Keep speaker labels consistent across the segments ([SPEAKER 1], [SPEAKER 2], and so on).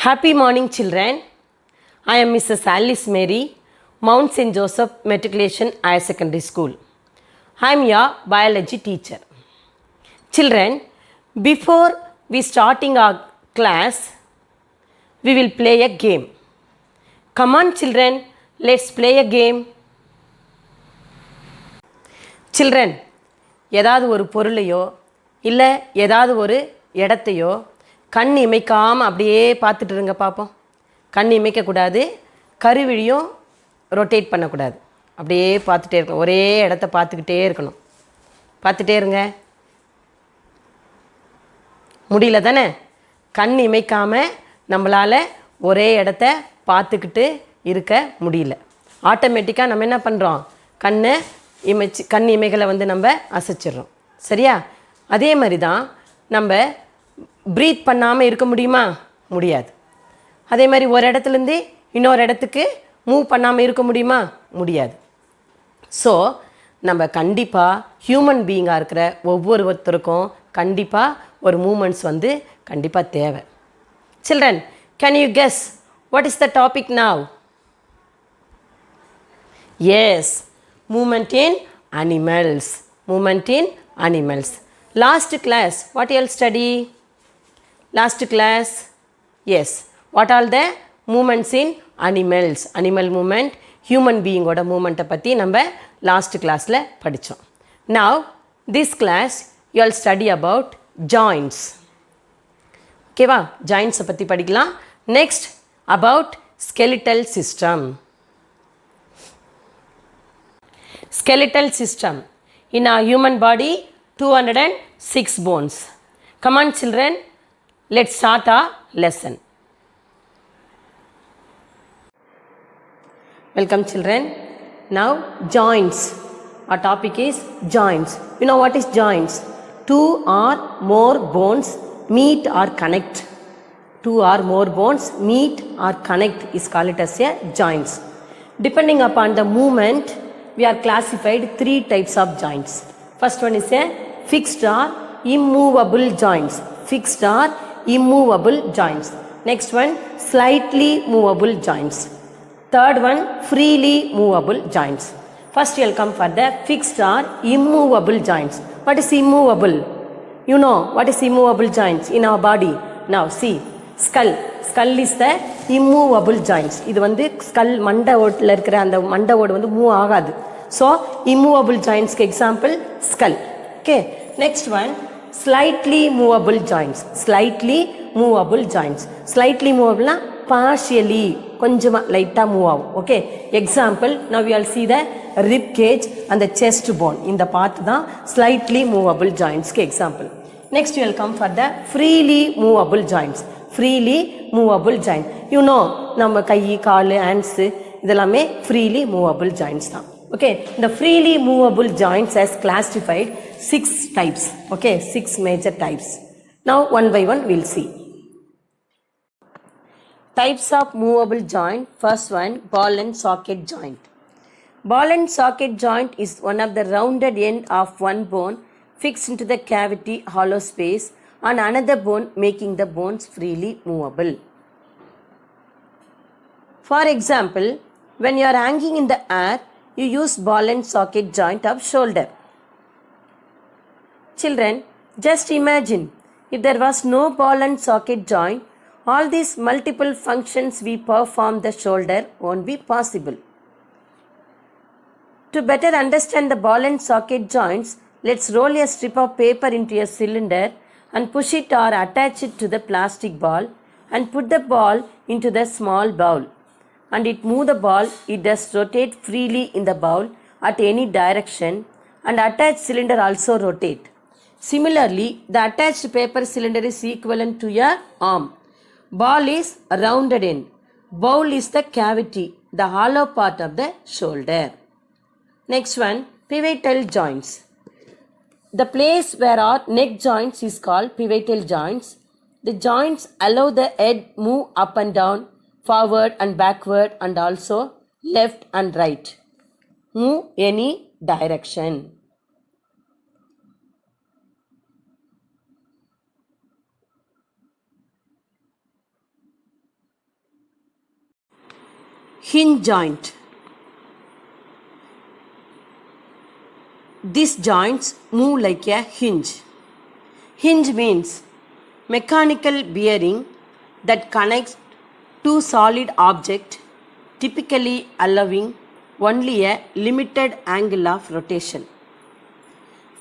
[SPEAKER 1] Happy morning, children. I am Mrs. Alice Mary, Mount St. Joseph Matriculation Higher Secondary School. I am your biology teacher. Children, before we starting our class, we will play a game. Come on, children, let's play a game. Children, ஏதாவது ஒரு பொருளையோ இல்லை ஏதாவது ஒரு இடத்தையோ கண் இமைக்காமல் அப்படியே பார்த்துட்டு இருங்க பார்ப்போம். கண் இமைக்கக்கூடாது, கருவிழியும் ரொட்டேட் பண்ணக்கூடாது. அப்படியே பார்த்துட்டே இருக்கணும், ஒரே இடத்த பார்த்துக்கிட்டே இருக்கணும். பார்த்துட்டே இருங்க. முடியல தானே? கண் இமைக்காமல் நம்மளால் ஒரே இடத்த பார்த்துக்கிட்டு இருக்க முடியல. ஆட்டோமேட்டிக்காக நம்ம என்ன பண்ணுறோம்? கண் இமைகளை நம்ம அசைச்சிடுறோம். சரியா? அதே மாதிரி தான் நம்ம ப்ரீத் பண்ணாமல் இருக்க முடியுமா? முடியாது. அதே மாதிரி ஒரு இடத்துலேருந்து இன்னொரு இடத்துக்கு மூவ் பண்ணாமல் இருக்க முடியுமா? முடியாது. ஸோ நம்ம கண்டிப்பாக ஹியூமன் பீயிங்காக இருக்கிற ஒவ்வொருத்தருக்கும் கண்டிப்பாக ஒரு மூமெண்ட்ஸ் கண்டிப்பாக தேவை. Children, can you guess what is the topic now? Yes, movement in animals. Movement in animals. Last class, what you all study? Last class, yes. What are the movements in animals? Animal movement, human being oda movement பற்றி நம்ம last classல படித்தோம். Now, this class, you all study about joints. ஓகேவா? ஜாயின்ஸை பற்றி படிக்கலாம். Next, about skeletal system. Skeletal system. In our human body, 206 bones. Come on, children, let's start our lesson. Welcome, children. Now, joints. Our topic is joints. You know what is joints? Two or more bones meet or connect. Two or more bones meet or connect is called as a joints. Depending upon the movement, we are classified three types of joints. First one is a fixed or immovable joints. Fixed or immovable joints. Next one, slightly movable joints. Third one, freely movable joints. First you will come for the fixed or immovable joints. What is immovable? You know what is immovable joints in our body? Now see, skull. Skull is the immovable joints. இது skull மண்டை ஓட்டில் இருக்கிற அந்த மண்டை ஓடு move ஆகாது. So immovable jointsக்கு example skull. Okay, next one slightly movable joints. Slightly movable joints. Slightly movableனா partially கொஞ்சமாக லைட்டாக மூவ் ஆகும். Okay, example now we all see the rib cage and the chest bone. இந்த பார்த்து தான் slightly movable jointsக்கு example. Next you will come for the freely movable joints. Freely movable joint. You know, நம்ம கை, கால், hands இதெல்லாமே freely movable joints தான். Okay, the freely movable joints as classified 6 types. Okay, 6 major types. Now one by one we'll see. Types of movable joint. First one, ball and socket joint. Ball and socket joint is one of the rounded end of one bone fixed into the cavity hollow space and another bone making the bones freely movable. For example, when you are hanging in the air, you use ball and socket joint of shoulder. Children, just imagine if there was no ball and socket joint, all these multiple functions we perform the shoulder won't be possible. To better understand the ball and socket joints, let's roll a strip of paper into a cylinder and push it or attach it to the plastic ball and put the ball into the small bowl and it move the ball. It does rotate freely in the bowl at any direction and attached cylinder also rotate. Similarly, the attached paper cylinder is equivalent to your arm. Ball is a rounded end. Bowl is the cavity, the hollow part of the shoulder. Next one, pivotal joints. The place where our neck joints is called pivotal joints. The joints allow the head move up and down, forward and backward and also left and right. Move any direction. Hinge joint. These joints move like a hinge. Hinge means mechanical bearing that connects two solid objects, typically allowing only a limited angle of rotation.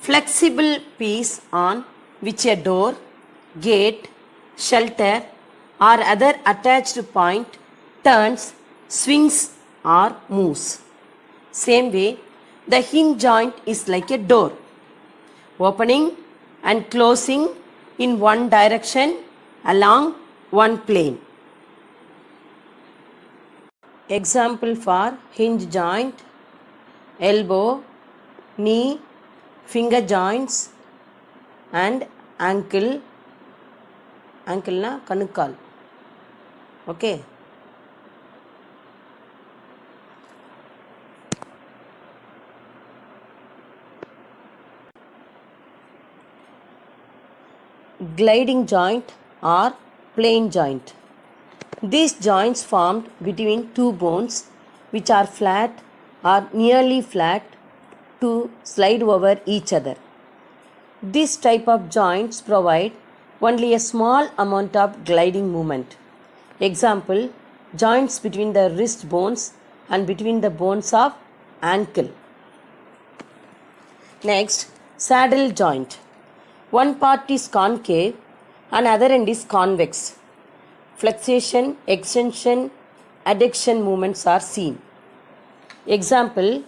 [SPEAKER 1] Flexible piece on which a door, gate, shelter or other attached point turns, swings or moves. Same way, the hinge joint is like a door, opening and closing in one direction along one plane. Example for hinge joint: elbow, knee, finger joints and ankle. Ankle na kanukal. Okay. Gliding joint or plane joint. These joints formed between two bones which are flat or nearly flat to slide over each other. This type of joints provide only a small amount of gliding movement. Example, joints between the wrist bones and between the bones of ankle. Next, saddle joint. One part is concave and other end is convex. Flexation, extension, adduction movements are seen. Example,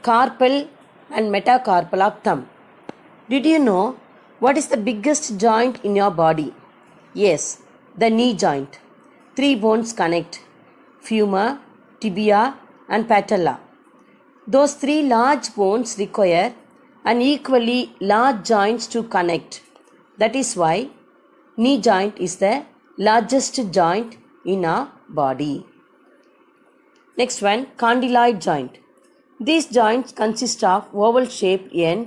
[SPEAKER 1] carpal and metacarpal of thumb. Did you know what is the biggest joint in your body? Yes, the knee joint. 3 bones connect: femur, tibia and patella. Those 3 large bones require an equally large joints to connect. That is why knee joint is the largest joint in our body. Next one, condyloid joint. These joints consist of oval shaped end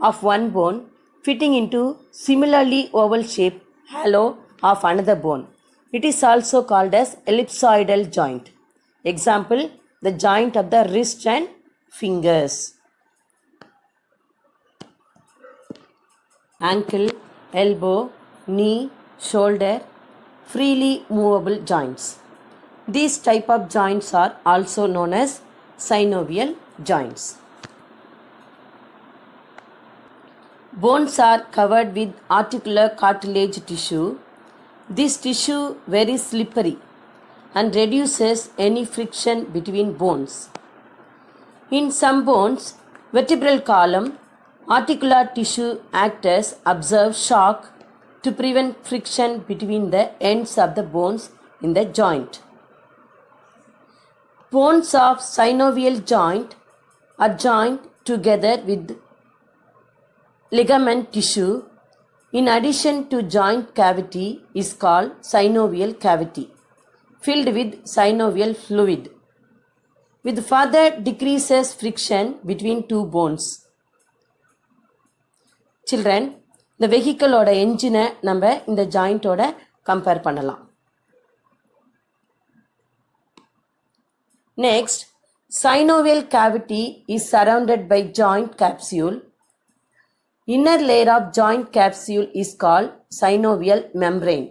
[SPEAKER 1] of one bone fitting into similarly oval shaped halo of another bone. It is also called as ellipsoidal joint. Example, the joint of the wrist and fingers. Ankle, elbow, knee, shoulder, freely movable joints. These type of joints are also known as synovial joints. Bones are covered with articular cartilage tissue. This tissue very slippery and reduces any friction between bones. In some bones, vertebral column, articular tissue acts as absorb shock to prevent friction between the ends of the bones in the joint. Bones of synovial joint are joined together with ligament tissue. In addition to joint cavity is called synovial cavity, filled with synovial fluid, with further decreases friction between two bones. Children, the vehicle oda engine நம்ம இந்த joint ஓட compare பண்ணலாம். Next, synovial cavity is surrounded by joint capsule. Inner layer of joint capsule is called synovial membrane.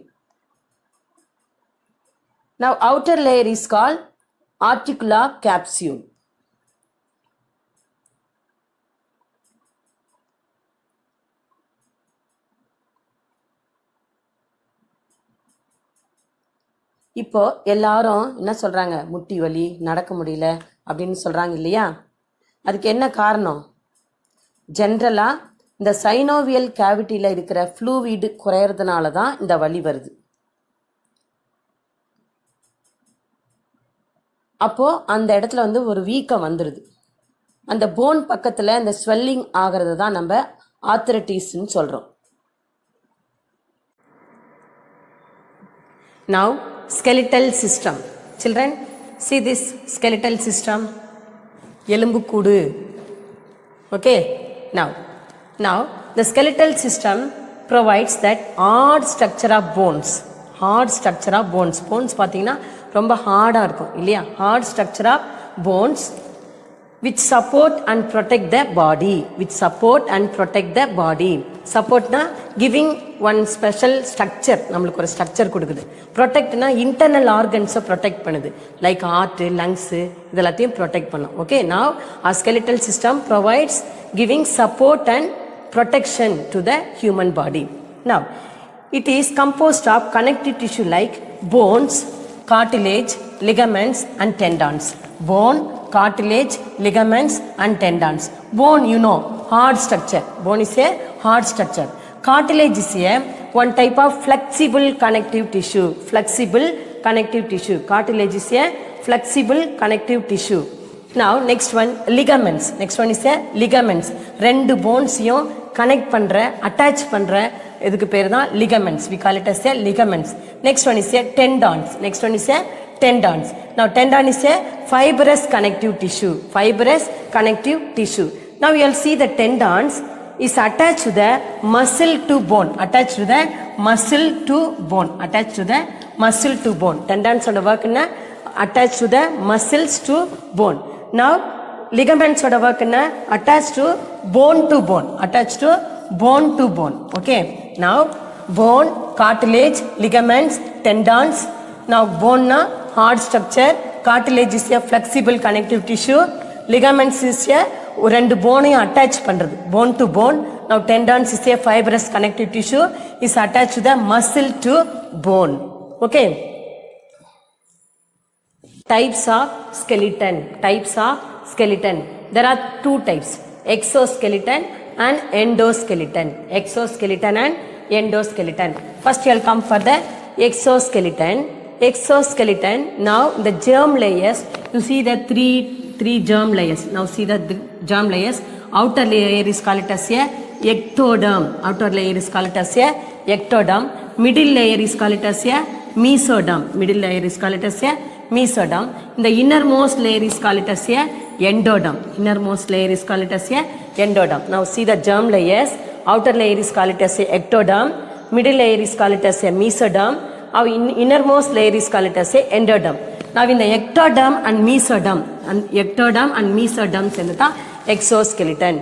[SPEAKER 1] Now outer layer is called articular capsule. இப்போ எல்லாரும் என்ன சொல்றாங்க, முட்டி வலி, நடக்க முடியல அப்படின்னு சொல்றாங்க இல்லையா? அதுக்கு என்ன காரணம்? ஜென்ரலா இந்த சைனோவியல் கேவிட்டியில் இருக்கிற ஃப்ளூவிட் குறையறதுனால தான் இந்த வலி வருது. அப்போ அந்த இடத்துல வந்து ஒரு வீக்கம் வந்துடுது. அந்த போன் பக்கத்தில் இந்த ஸ்வெல்லிங் ஆகிறது தான் நம்ம ஆர்த்ரைட்டிஸ்ன்னு சொல்கிறோம். Now, skeletal system. Children, see this skeletal system. எலும்புக்கூடு. Okay, now the skeletal system provides that hard structure of bones. Hard structure of bones. Bones பார்த்தீங்கன்னா ரொம்ப ஹார்டாக இருக்கும் இல்லையா? Hard structure of bones which support and protect the body, which support and protect the body. Support na giving one special structure, நம்மளுக்கு ஒரு structure கொடுக்குது. Protect na internal organs protect பண்ணுது, like heart, lungs, இதெல்லாத்தையும் protect பண்ணும். Okay, now our skeletal system provides giving support and protection to the human body. Now it is composed of connective tissue like bones, cartilage, ligaments and tendons. Bone, cartilage, ligaments and tendons. Bone, you know, hard structure. Bone is a hard structure. Cartilage is a one type of flexible connective tissue. Flexible connective tissue. Cartilage is a flexible connective tissue. Now next one, ligaments. Next one is a ligaments. ரெண்டு போன்ஸையும் connect பண்ற, attach பண்ற இதுக்கு பேர் தான் ligaments. We call it as a ligaments. Next one is a tendons. Next one is a tendons. Now tendon is a fibrous connective tissue. Fibrous connective tissue. Now you will see the tendons is attached to the muscle to bone. Attached to the muscle to bone. Attached to the muscle to bone. Tendons oda work na attached to the muscles to bone. Now ligaments oda work na attached to bone to bone. Attached to bone to bone. Okay. Now bone, cartilage, ligaments, tendons. Now bone na hard structure, cartilage is a flexible connective tissue, ligaments is a ரெண்டு போனையும் attach பண்றது, bone to bone. Now tendons is a fibrous connective tissue is attached to the muscle to bone. Okay. Types of skeleton. Types of skeleton. There are two types, exoskeleton and endoskeleton. Exoskeleton and endoskeleton. First you will come for the exoskeleton. Exoskeleton, now the germ layers, you see the three germ layers. Now see the germ layers. Outer layer is called as a ectoderm. Outer layer is called as a ectoderm. Middle layer is called as a mesoderm. Middle layer is called as a mesoderm. The innermost layer is called as a endoderm. Innermost layer is called as a endoderm. Now see the germ layers. Outer layer is called as a ectoderm. Middle layer is called as a mesoderm. Our innermost layer is called as a endoderm. Now in the ectoderm and mesoderm சேர்ந்ததா exoskeleton.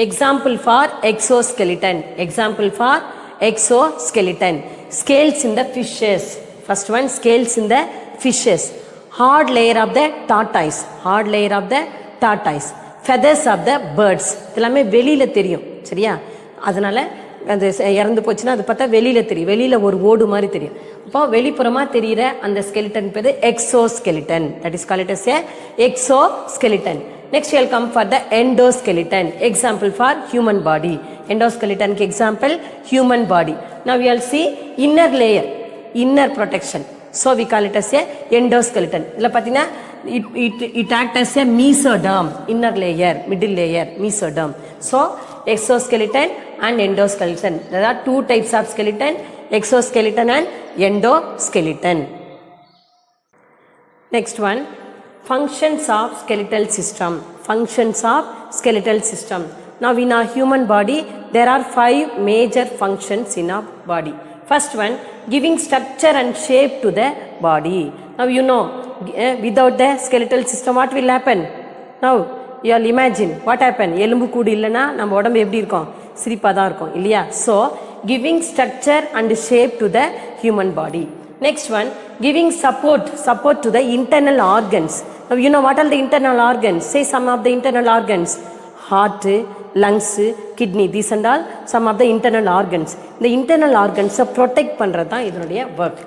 [SPEAKER 1] Example for exoskeleton. Example for exoskeleton. Scales in the fishes. First one, scales in the fishes. Hard layer of the tortoise. Hard layer of the tortoise. Feathers of the birds. இதெல்லாமே வெளியில தெரியும், சரியா? அதனால அந்த இறந்து போச்சுன்னா அது பார்த்தா வெளியில தெரியும், வெளியில ஒரு ஓடு மாதிரி தெரியும். அப்போ வெளிப்புறமா தெரிகிற அந்த ஸ்கெலிட்டன் பேர் exoskeleton. That is called as a exoskeleton. Next you will come for the endoskeleton. Example for human body. Endoskeleton க்கு example human body. Now we will see inner layer, inner protection. So we call it as a endoskeleton. இதில் பார்த்தீங்கன்னா it act as a mesoderm. Inner layer, middle layer, mesoderm. So exoskeleton and endoskeleton. There are two types of skeleton, exoskeleton and endoskeleton. Next one, functions of skeletal system. Functions of skeletal system. Now in our human body, there are 5 major functions in our body. First one, giving structure and shape to the body. Now you know, without the skeletal system, what will happen? Now you all imagine what happened. எலும்பு கூடு இல்லைன்னா நம்ம உடம்பு எப்படி இருக்கும்? சிரிப்பாக தான் இருக்கும் இல்லையா? So giving structure and shape to the human body. Next one, giving support to the internal organs. Now you know what are the internal organs? Say some of the internal organs. Heart, lungs, kidney, these and all some of the internal organs. The internal organs protect பண்றது தான் இதனுடைய work.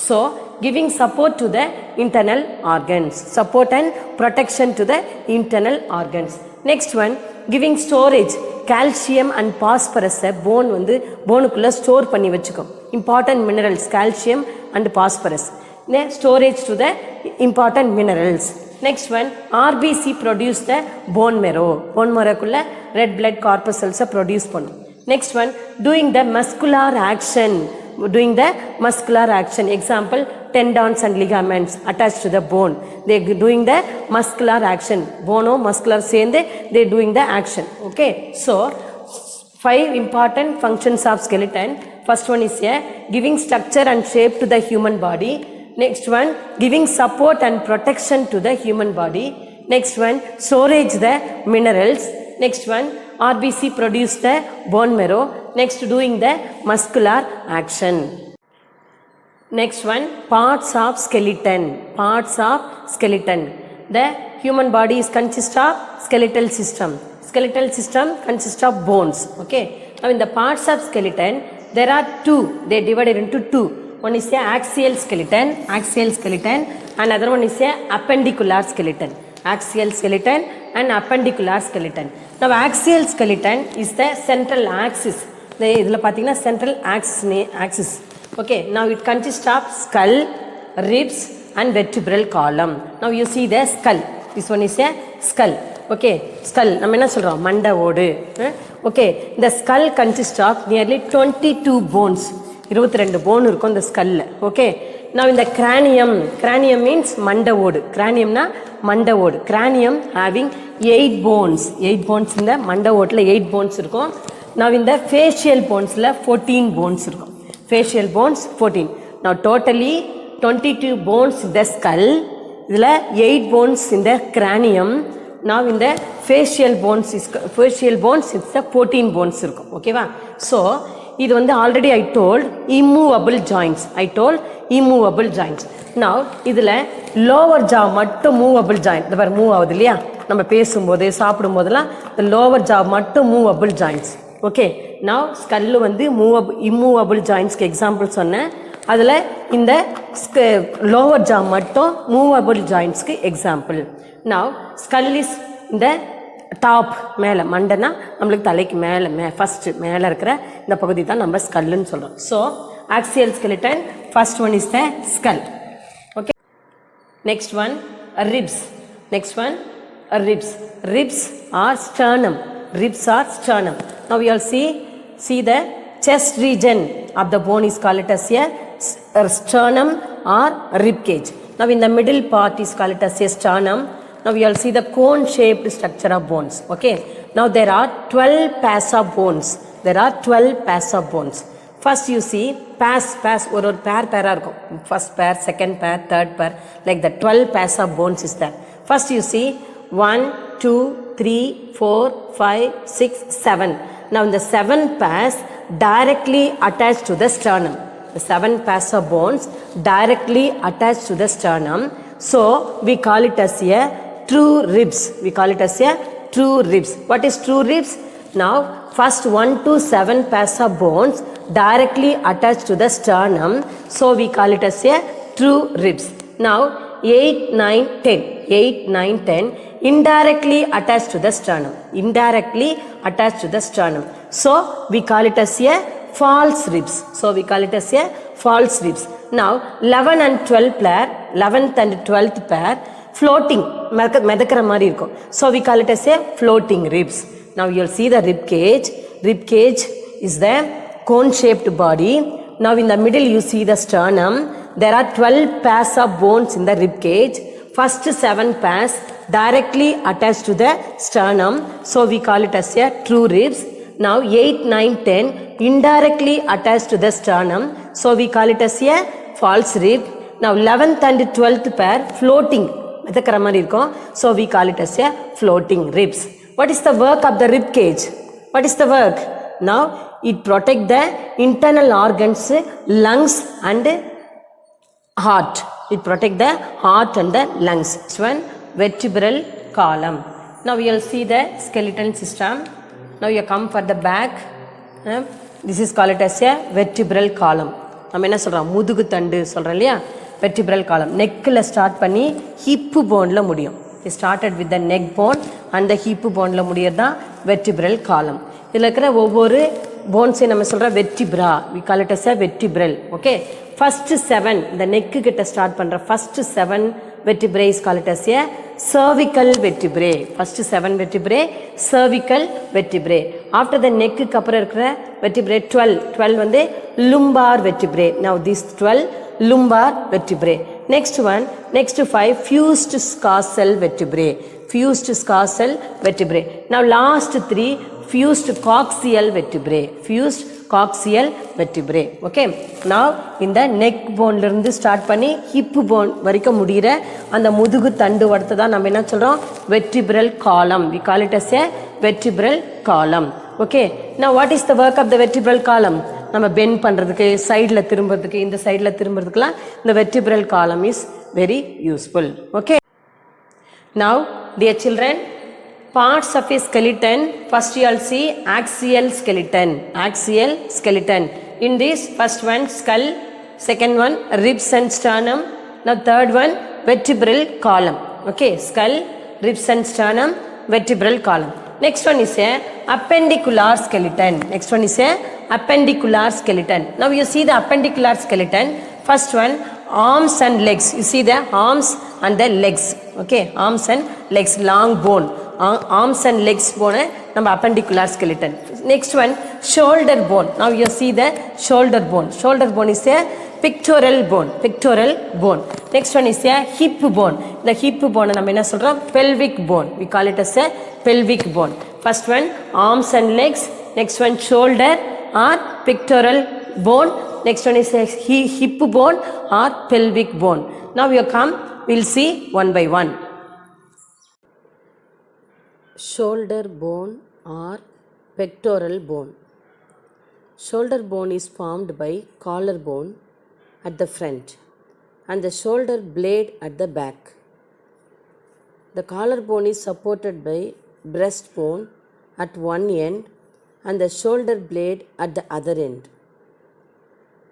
[SPEAKER 1] So giving support to the internal organs, support and protection to the internal organs. Next one, giving storage. Calcium and phosphorus bone வந்து போனுக்குள்ள store பண்ணி வச்சுக்கும். Important minerals, calcium and phosphorus. Storage to the important minerals. Next one, RBC produce the bone marrow. Bone marrow குள்ள red blood corpuscles produce பண்ணும். Next one, doing the muscular action. Doing the muscular action. Example, tendons and ligaments attached to the bone. They doing the muscular action. Bono muscular சேர்ந்து they doing the action. Okay. So 5 important functions of skeleton. First one is giving structure and shape to the human body. Next one, giving support and protection to the human body. Next one, storage the minerals. Next one, RBC produce the bone marrow. Next, doing the muscular action. Next one, parts of skeleton. Parts of skeleton. The human body is consist of skeletal system. Skeletal system consists of bones. Okay. Now in the parts of skeleton, there are two. They divided into two. One is the axial skeleton, and other one is the appendicular skeleton. Axial skeleton and appendicular skeleton. Now axial skeleton is the central axis. The central axis. Okay. Now it consists of skull, ribs, and vertebral column. Now you see the skull. This one is a skull. Okay, skull. நம்ம என்ன சொல்றோம்? மண்டை ஓடு. Okay, the skull consists of nearly 22 bones. 22 phone இருக்கும் இந்த ஸ்கல்ல. Okay, now in the cranium means மண்டை ஓடு. cranium na மண்டை ஓடு. cranium having 8 bones. 8 bones இந்த மண்டை ஓட்டுல 8 bones இருக்கும். Now in the facial bonesல 14 bones இருக்கும். facial bones 14. Now totally 22 bones in the skull. இதுல 8 bones in the cranium. Now in the facial bones it's the 14 bones இருக்கும். ஓகேவா? So இது வந்து already I told immovable joints. Now இதுல lower jaw மட்டும் movable joint. இந்த பாரு move ஆகுது இல்லையா? நம்ம பேசும்போது சாப்பிடும் போதெல்லாம் the lower jaw மட்டும் movable joints. Okay, now skull வந்து immovable joints க்கு example சொன்னேன். அதுல இந்த lower jaw மட்டும் movable joints க்கு example. Now skull is இந்த டாப் மேலே மண்டைனா நம்மளுக்கு தலைக்கு மேலே ஃபர்ஸ்ட் மேலே இருக்கிற இந்த பகுதி தான் நம்ம ஸ்கல்லுன்னு சொல்கிறோம். So axial skeleton, first one is the skull. Okay, next one ribs. Ribs are sternum. Now we all see the chest region of the bone is called as a sternum or rib cage. Now in the middle part is called as a sternum. Now we all see the cone shaped structure of bones. Okay, now there are 12 pairs of bones. First you see pairs ஒரு pair இருக்கும். first pair, second pair, third pair, like the 12 pairs of bones is there. First you see 1 2 3 4 5 6 7. Now in the 7 pairs directly attached to the sternum. The 7 pairs of bones directly attached to the sternum. So we call it as a true ribs. What is true ribs? Now first 1 to 7 pairs of bones directly attached to the sternum. So we call it as a true ribs. Now 8, 9, 10 indirectly attached to the sternum. So we call it as a false ribs. Now 11 and 12 pair, 11th and 12th pair floating, மிதக்கிற மாதிரி இருக்கும். So we call it as a floating ribs. Now you'll see the rib cage. Rib cage is the cone shaped body. Now in the middle you see the sternum. There are 12 pairs of bones in the rib cage. First 7 pairs directly attached to the sternum. So we call it as a true ribs. Now 8, 9, 10 indirectly attached to the sternum. So we call it as a false rib. Now 11th and 12th pair floating, மிதக்கிற மாதிரி இருக்கும். So we call it as a floating ribs. What is the work of the rib cage? Now it protect the internal organs, lungs and heart. Next one, vertebral column. Now we will see the skeletal system. Now you come for the back. This is called as a vertebral column. நம்ம என்ன சொல்றோம்? முதுகு தண்டு சொல்றோம் இல்லையா? vertebral column. neckல start பண்ணி hip boneல முடியும். It started with the neck bone and the hip boneல முடியறதான் vertebral column. இதுல இருக்கிற ஒவ்வொரு bones நம்ம சொல்ற vertebra, we call it as a vertebral. Okay, first 7 the neck கிட்ட ஸ்டார்ட் பண்ற first 7 vertebrae is called as a cervical vertebrae. First 7 vertebrae cervical vertebrae. After the neck க்கு அப்புறம் இருக்கிற vertebrae 12 வந்து lumbar vertebrae. Now these 12 lumbar vertebrae. Next 5 fused scarsal vertebrae. Now last 3 fused coaxial vertebrae. coaxial vertebrae. Okay, now இந்த neck boneல இருந்து start பண்ணி hip bone வரைக்கும் முடிகிற அந்த முதுகு தண்டு வடத்தை தான் நம்ம என்ன சொல்கிறோம், vertebral column. We call it as a vertebral column. Okay, now what is the work of the vertebral column? நம்ம பெண்ட் பண்ணுறதுக்கு, சைடில் திரும்புறதுக்கு, இந்த சைடில் திரும்புறதுக்குலாம் இந்த vertebral column is very useful. Okay, now dear children, parts of a skeleton, first you all see axial skeleton. Axial skeleton. In this, first one skull, second one ribs and sternum, now third one vertebral column. Okay, skull, ribs and sternum, vertebral column. Next one is a appendicular skeleton. Next one is a appendicular skeleton. Now you see the appendicular skeleton. First one, arms and legs. You see the arms and the legs. Okay, arms and legs, long bone. Arms and legs bone நம்ம appendicular skeleton. Next one, shoulder bone. Now you see the shoulder bone. Shoulder bone is a pectoral bone. Pectoral bone. Next one is a hip bone. The hip bone நம்ம என்ன சொல்றோம், pelvic bone. We call it as a pelvic bone. First one, arms and legs. Next one, shoulder or pectoral bone. Next one is a hip bone or pelvic bone. Now you come, we'll see one by one. Shoulder bone or pectoral bone. Shoulder bone is formed by collarbone at the front and the shoulder blade at the back. The collarbone is supported by breastbone at one end and the shoulder blade at the other end.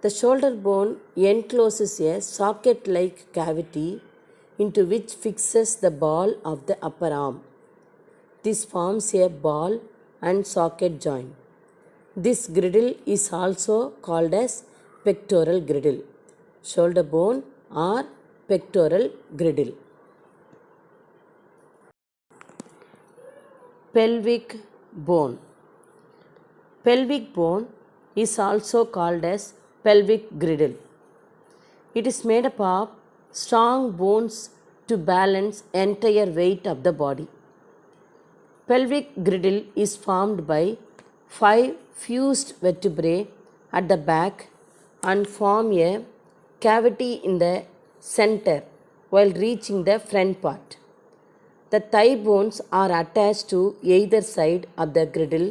[SPEAKER 1] The shoulder bone encloses a socket-like cavity into which fixes the ball of the upper arm. This forms a ball and socket joint. This girdle is also called as pectoral girdle. Shoulder bone or pectoral girdle. Pelvic bone. Pelvic bone is also called as pelvic girdle. It is made up of strong bones to balance entire weight of the body. Pelvic girdle is formed by 5 fused vertebrae at the back and form a cavity in the center while reaching the front part. The thigh bones are attached to either side of the girdle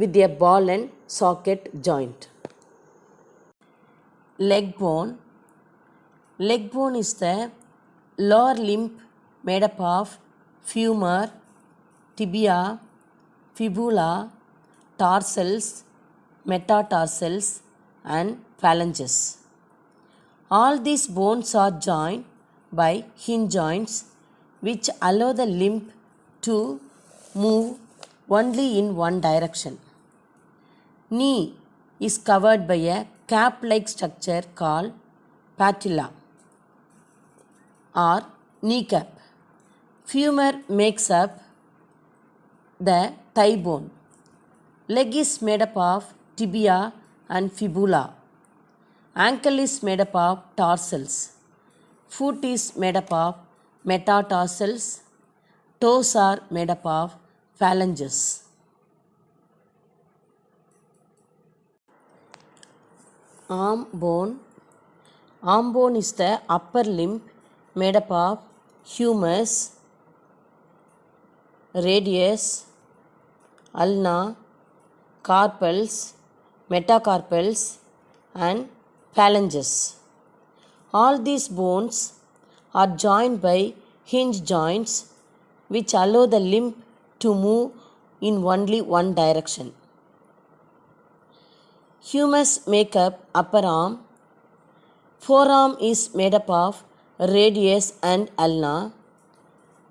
[SPEAKER 1] with a ball and socket joint. Leg bone. Leg bone is the lower limb made up of femur, tibia, fibula, tarsals, metatarsals and phalanges. All these bones are joined by hinge joints which allow the limb to move only in one direction. Knee is covered by a cap-like structure called patella or kneecap. Femur makes up the thigh bone. Leg is made up of tibia and fibula. Ankle is made up of tarsals. Foot is made up of metatarsals. Toes are made up of phalanges. Arm bone. Arm bone is the upper limb made up of humerus, radius, ulna, carpals, metacarpals and phalanges. All these bones are joined by hinge joints which allow the limb to move in only one direction. Humerus make up upper arm. Forearm is made up of radius and ulna.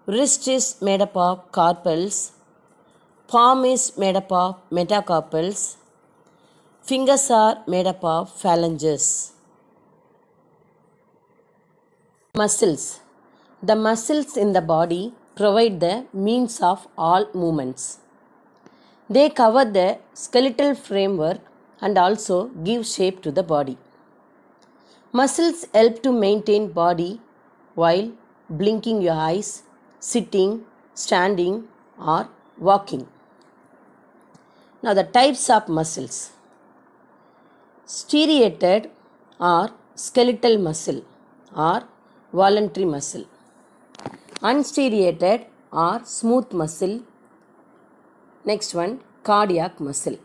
[SPEAKER 1] Wrist is made up of carpals. Palm is made up of metacarpals. Fingers are made up of phalanges. Muscles. The muscles in the body provide the means of all movements. They cover the skeletal framework and also give shape to the body. Muscles help to maintain body while blinking your eyes, sitting, standing or walking. Now the types of muscles. striated or skeletal muscle or voluntary muscle. Unstriated or smooth muscle. Next one, cardiac muscle.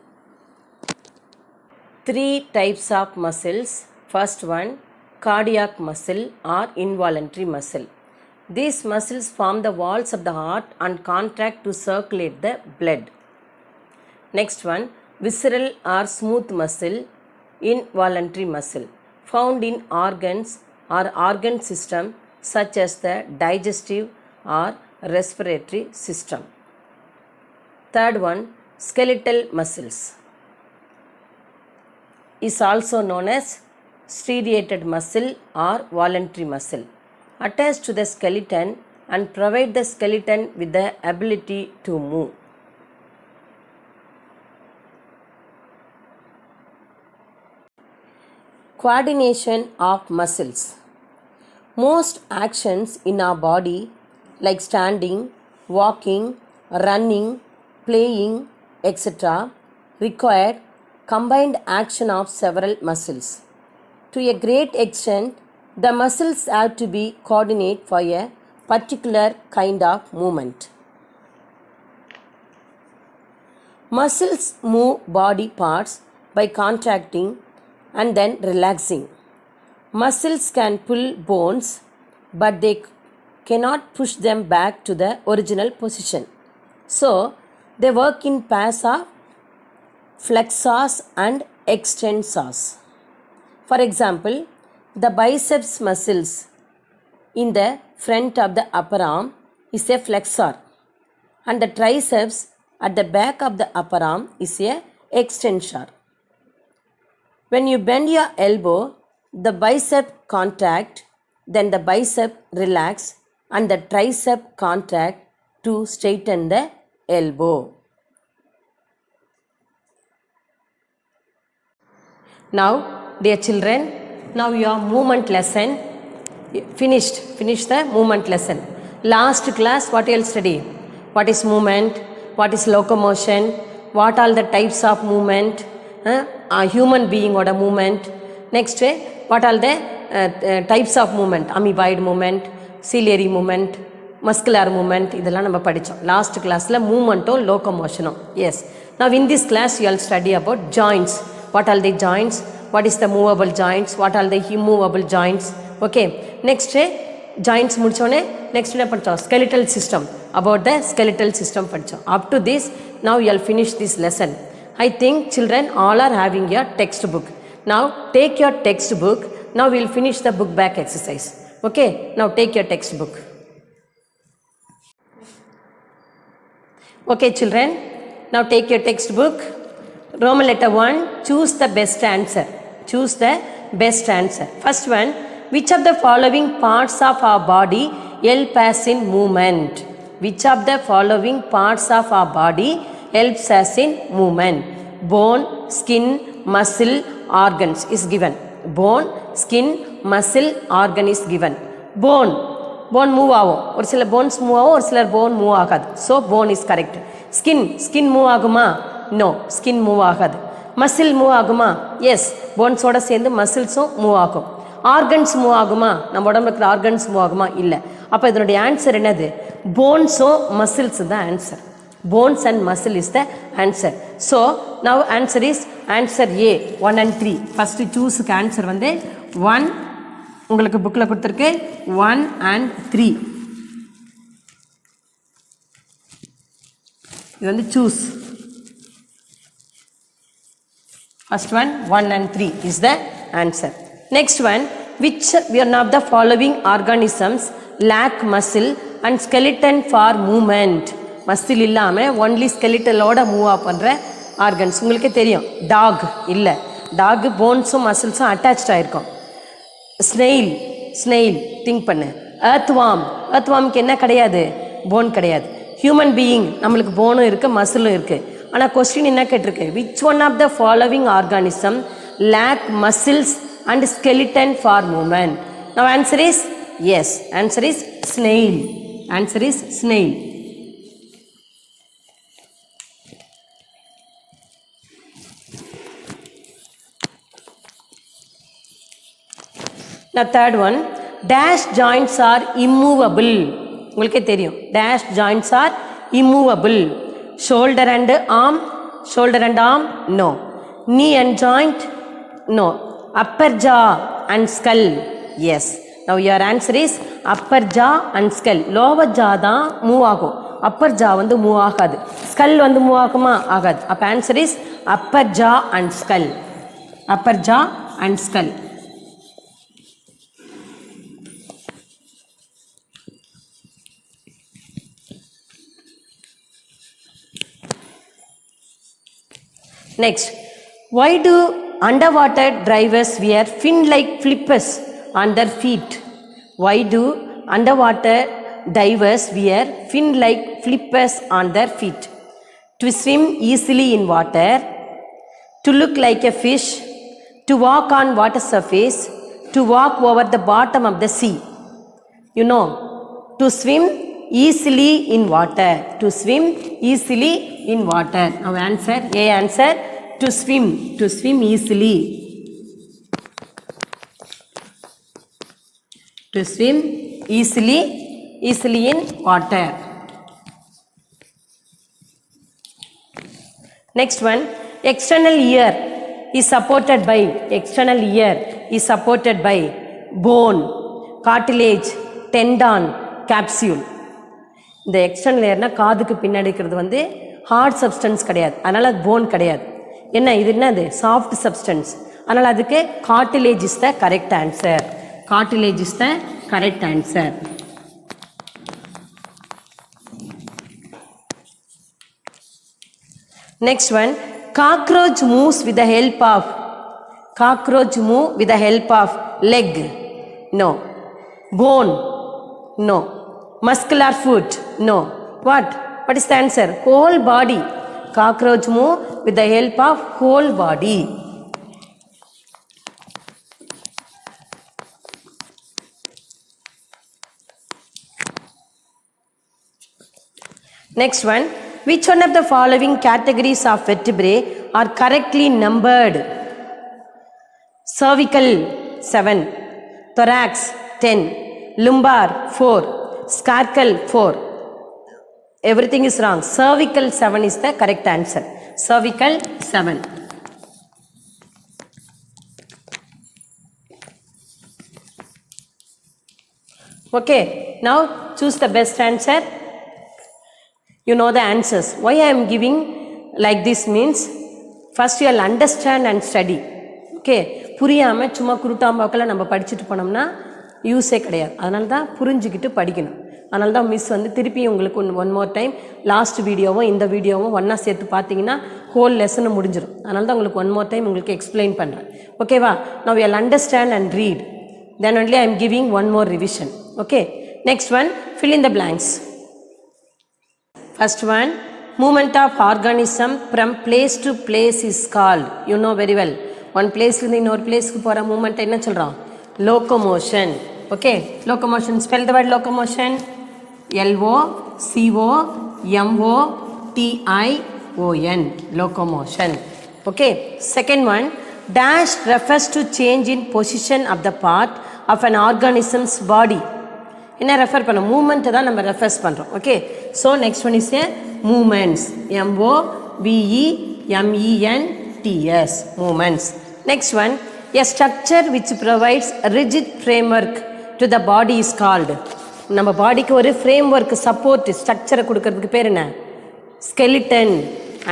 [SPEAKER 1] Three types of muscles. First one, cardiac muscle or involuntary muscle. These muscles form the walls of the heart and contract to circulate the blood. Next one, visceral or smooth muscle, involuntary muscle, found in organs or organ system such as the digestive or respiratory system. Third one, skeletal muscles is also known as striated muscle or voluntary muscle, attached to the skeleton and provide the skeleton with the ability to move. Coordination of muscles. Most actions in our body like standing, walking, running, playing, etc. require combined action of several muscles. To a great extent, the muscles have to be coordinated for a particular kind of movement. Muscles move body parts by contracting and then relaxing. Muscles can pull bones, but they cannot push them back to the original position. So, they work in pairs of flexors and extensors. For example, the biceps muscles in the front of the upper arm is a flexor, and the triceps at the back of the upper arm is a extensor. When you bend your elbow, the bicep contract, then the bicep relax, and the tricep contract to straighten the elbow. Now, dear children, now your movement lesson finished. Finish the movement lesson. Last class, what you will study? What is movement? What is locomotion? What are the types of movement? A human being or a movement. Next, what are the types of movement? Amoeboid movement, ciliary movement, muscular movement. இதெல்லாம் நம்ம படிச்சோம் last கிளாஸ்ல மூவ்மெண்ட்டோ லோகோமோஷனோ. S. Now in this class you will study about joints. What are the joints? What is the movable joints? What are the immovable joints? Okay. Next, joints முடிச்சோனே next என்ன படிச்சோம்? Skeletal system. About the skeletal system படிச்சோம். Up to this, now you will finish this lesson. I think children all are having your textbook. Now take your textbook. Now we will finish the book back exercise. Okay. Now take your textbook. Okay children. Now take your textbook. Roman letter 1. Choose the best answer. Choose the best answer. First one. Which of the following parts of our body help us in movement? Which of the following parts of our body helps us in movement? Bone, skin, muscle, organs is given. Bone, skin, muscle, organ is given. Bone move ஆகும். ஒரு சில bones move ஆகும், ஒரு சிலர் bone move ஆகாது. So bone is correct. Skin move ஆகுமா? No, skin move ஆகாது. Muscle move ஆகுமா? Yes, bones ஓட சேர்ந்து muscles-உம் move ஆகும். Organs move ஆகுமா? நம்ம உடம்புல இருக்கிற organs move ஆகுமா? இல்லை. அப்போ இதனுடைய ஆன்சர் என்னது? Bones-உம் muscles தான் answer. Bones and muscle is the answer. So now answer is answer A 1 and 3. First choose answer வந்து 1 உங்களுக்கு bookல கொடுத்திருக்கு 1 and 3. இது வந்து choose. First one 1 and 3 is the answer. Next one, which one of the following organisms lack muscle and skeleton for movement? Muscle இல்லாமல் only ஸ்கெலிட்டலோட move of பண்ணுற organs உங்களுக்கே தெரியும். Talk இல்லை, டாக் போன்ஸும் மசில்ஸும் அட்டாச்சாக இருக்கும். ஸ்னெயில் திங்க் பண்ணு. எர்த்வார்முக்கு என்ன கிடையாது? போன் கிடையாது. ஹியூமன் பீயிங் நம்மளுக்கு போனும் இருக்குது மசிலும் இருக்குது. ஆனால் கொஸ்டின் என்ன கேட்டிருக்கு? Which one of the following organism lack muscles and skeleton for movement? Now answer is yes. Answer is snail. Answer is snail. Now third one, dash joints are immovable. உங்களுக்கே தெரியும் dash joints are immovable. Shoulder and arm, shoulder and arm, no. Knee and joint, no. Upper jaw and skull, yes. Now your answer is upper jaw and skull. Lower jaw தான் move ஆகும், upper jaw வந்து move ஆகாது. skull வந்து move ஆகுமா? ஆகாது. அப்போ answer is upper jaw and skull. upper jaw and skull. Next, why do underwater divers wear fin-like flippers on their feet? Why do underwater divers wear fin-like flippers on their feet? To swim easily in water, to look like a fish, to walk on water surface, to walk over the bottom of the sea. You know, to swim easily in water, to swim easily in water. Now answer, A answer, to swim easily. To swim easily in water. Next one, external ear is supported by bone, cartilage, tendon, capsule. இந்த external ஏர்னா காதுக்கு பின்னாடி இருக்கிறது வந்து heart substance கிடையாது, அதனால் அது phone கிடையாது. என்ன இது, என்னது சாஃப்ட் சப்ஸ்டன்ஸ், அதனால் அதுக்கு cartilage is the correct answer. Cartilage is the correct answer. Next one, cockroach moves with the help of leg, no. Bone, no. Muscular foot, no. What is the answer? Whole body. Cockroach move with the help of whole body. Next one, which one of the following categories of vertebrae are correctly numbered? Cervical 7, thorax 10, lumbar 4, scacal 4. Everything is wrong. Cervical 7 is the correct answer. Cervical 7. Okay, now choose the best answer. You know the answers. Why I am giving like this means, first you will understand and study. Okay, புரியாம சும்மா குருட்டாம்பாக்கல நம்ம படிச்சுட்டு போனோம்னா யூஸே கிடையாது. அதனால தான் புரிஞ்சுக்கிட்டு படிக்கணும். அதனால தான் மிஸ் வந்து திருப்பி உங்களுக்கு ஒன் மோர் டைம் லாஸ்ட் வீடியோவும் இந்த வீடியோவும் ஒன்றா சேர்த்து பார்த்தீங்கன்னா ஹோல் லெசனும் முடிஞ்சிடும். அதனால தான் உங்களுக்கு ஒன் மோர் டைம் உங்களுக்கு எக்ஸ்பிளைன் பண்ணுறேன். ஓகேவா? Now you will understand and read. Then only I am giving one more revision. Okay, next one, fill in the blanks. First one, movement of organism from place to place is called, you know very well, one place இருந்து இன்னொரு பிளேஸ்க்கு போகிற moment என்ன சொல்கிறோம்? Locomotion. Okay, locomotion. Spell the word locomotion. LOCOMOTION, locomotion. Okay, second one, dash refers to change in position of the part of an organism's body. என்ன refer பண்ண? Moment தான் நம்ம ரெஃபர்ஸ் பண்ணுறோம். Okay, so next one is a moments. MOVEMENTS, moments. Next one, a structure which provides a rigid framework to the body is called. நம்ம பாடிக்கு ஒரு frame work support ஸ்ட்ரக்சரை கொடுக்கறதுக்கு பேர் என்ன? Skeleton.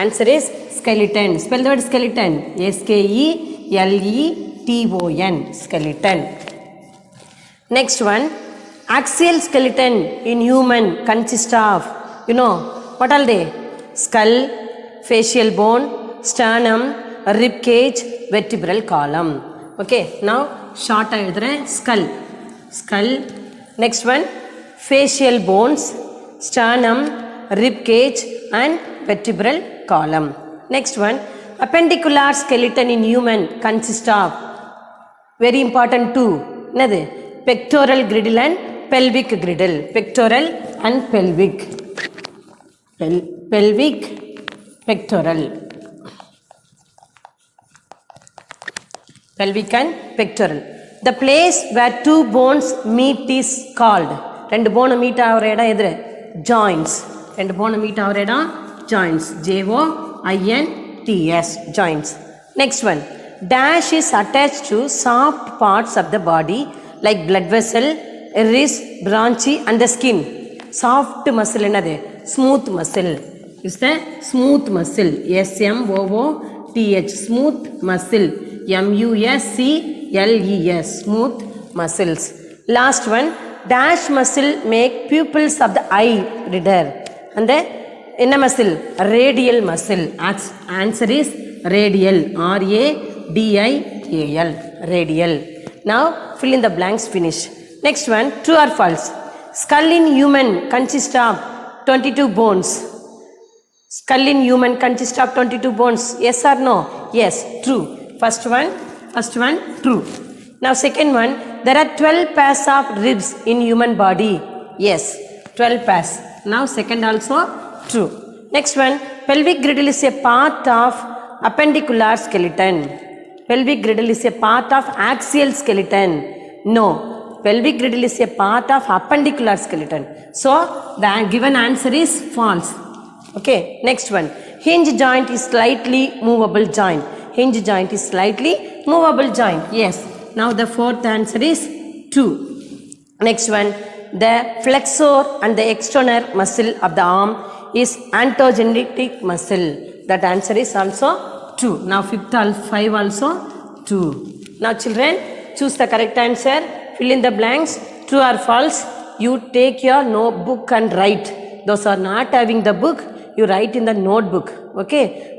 [SPEAKER 1] Answer is skeleton. Spell the word skeleton. SKELETON, skeleton. Next one, axial skeleton in human consists of, you know, what are they? Skull, facial bone, sternum, rib cage, vertebral column. Okay, now short எழுதுறேன். skull. Next one, facial bones, sternum, rib cage and vertebral column. Next one, appendicular skeleton in human consists of, very important two, என்னது? Pectoral girdle and pelvic girdle. Pectoral and pelvic. Pelvic, pectoral. Pelvic and pectoral. The place where two bones meet is called. ரெண்டு bone meet ஆகிற இடம் எது? Joints. ரெண்டு bone meet ஆகிற இடம் joints. Joints. Joints. Next one. Dash is attached to soft parts of the body like blood vessel, iris, branchiae and the skin. Soft muscle என்னது? Smooth muscle. Is the smooth muscle. SMOOTH. Smooth muscle. MUSCLES. Smooth muscles. Last one. Dash muscle make pupils of the eye redder. And the என்ன muscle? Radial muscle. Answer is radial. RADIAL. Radial. Now fill in the blanks, finish. Next one, true or false? Skull in human consists of 22 bones. Skull in human consists of 22 bones. Yes or no? Yes, true. First one, true. Now second one, there are 12 pairs of ribs in human body. Yes, 12 pairs. Now second also true. Next one, pelvic girdle is a part of appendicular skeleton. Pelvic girdle is a part of axial skeleton. No, pelvic girdle is a part of appendicular skeleton. So the given answer is false. Okay, next one. Hinge joint is slightly movable joint. Hinge joint is slightly movable joint. Yes. Now the fourth answer is 2. Next one. The flexor and the external muscle of the arm is anterogenetic muscle. That answer is also 2. Now 5 also 2. Now children, choose the correct answer. Fill in the blanks. True or false? You take your notebook and write. Those are not having the book, you write in the notebook. Okay.